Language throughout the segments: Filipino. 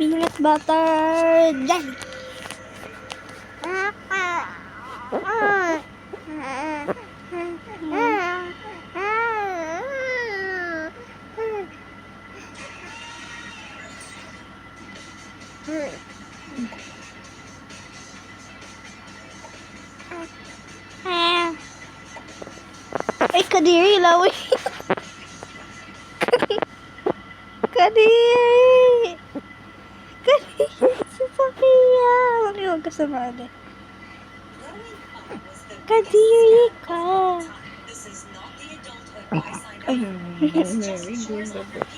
peanut butter jelly. Ay, Kadiri, laway. Kadiri! Kadiri! Si Sophia! Huwag ka sumali. Kadiri ka! Ay.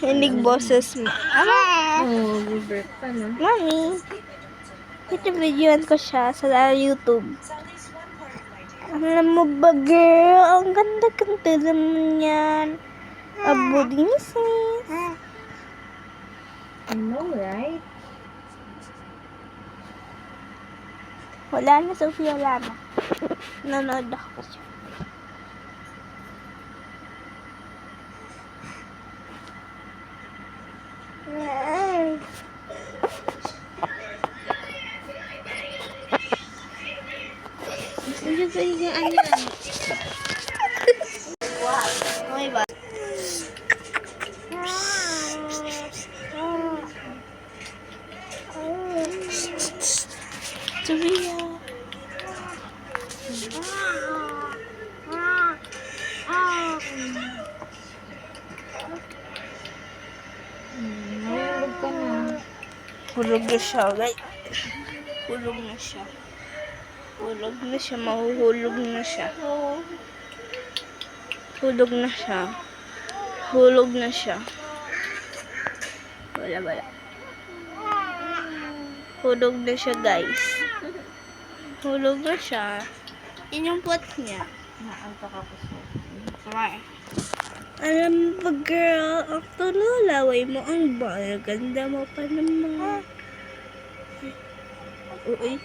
Hinig boses mo. Oh, bubert pa, no? Mami! Ito videoan ko siya sa YouTube. Alam mo ba, girl? Ang ganda-ganda naman yan. Abo din ni sis. I know, right? Wala na, Sophia, wala na. Nanood ako siya. Hindi pa yung ano. Wow. May ba? Sophia. Nahulog ka na. Hulog na siya, guys. Hulog na siya. Hulog na siya. Mahuhulog na siya. Hulog na siya. Hulog na siya. Wala. Hulog na siya, guys. Hulog na siya. Yun yung pot niya. Naanta ka po siya. Kumain. Alam mo ba, girl, ang tululaway mo ang bal. Ganda mo pa naman. Uy.